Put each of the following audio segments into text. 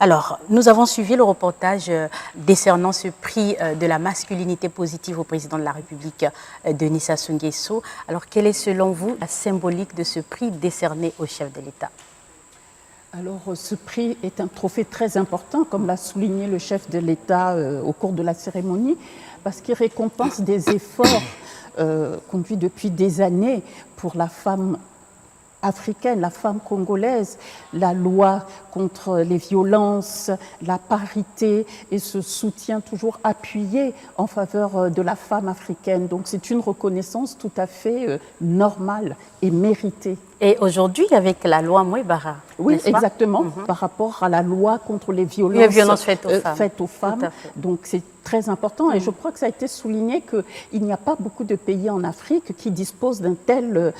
Alors, nous avons suivi le reportage décernant ce prix de la masculinité positive au président de la République, Denis Sassou Nguesso. Alors, quelle est selon vous la symbolique de ce prix décerné au chef de l'État? Alors, ce prix est un trophée très important, comme l'a souligné le chef de l'État au cours de la cérémonie, parce qu'il récompense des efforts conduits depuis des années pour la femme africaine, la femme congolaise, la loi contre les violences, la parité et ce soutien toujours appuyé en faveur de la femme africaine. Donc c'est une reconnaissance tout à fait normale et méritée. Et aujourd'hui, avec la loi Mouebara, oui, exactement, par rapport à la loi contre les violences faites aux femmes. Donc c'est très important et je crois que ça a été souligné qu'il n'y a pas beaucoup de pays en Afrique qui disposent d'un tel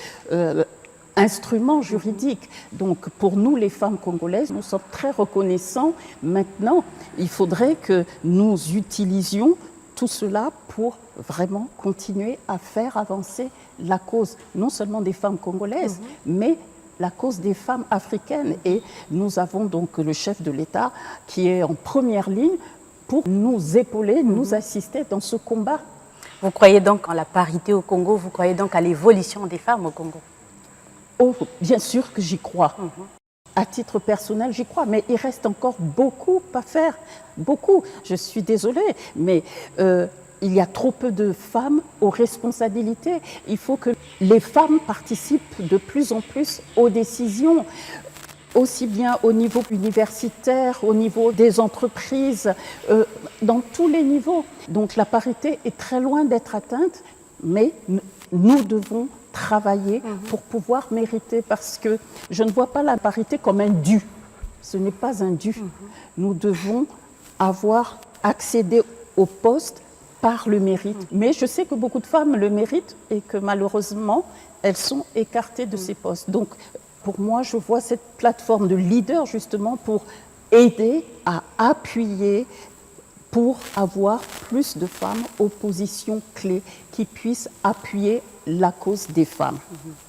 instrument juridique. Donc pour nous, les femmes congolaises, nous sommes très reconnaissants. Maintenant, il faudrait que nous utilisions tout cela pour vraiment continuer à faire avancer la cause, non seulement des femmes congolaises, mais la cause des femmes africaines. Et nous avons donc le chef de l'État qui est en première ligne pour nous épauler, nous assister dans ce combat. Vous croyez donc en la parité au Congo? Vous croyez donc à l'évolution des femmes au Congo? Oh, bien sûr que j'y crois. À titre personnel, j'y crois, mais il reste encore beaucoup à faire. Beaucoup. Je suis désolée, mais il y a trop peu de femmes aux responsabilités. Il faut que les femmes participent de plus en plus aux décisions, aussi bien au niveau universitaire, au niveau des entreprises, dans tous les niveaux. Donc la parité est très loin d'être atteinte, mais nous devons travailler pour pouvoir mériter, parce que je ne vois pas la parité comme un dû. Ce n'est pas un dû. Nous devons avoir accédé au poste par le mérite. Mais je sais que beaucoup de femmes le méritent et que malheureusement, elles sont écartées de ces postes. Donc, pour moi, je vois cette plateforme de leader justement pour aider à appuyer, pour avoir plus de femmes aux positions clés qui puissent appuyer la cause des femmes.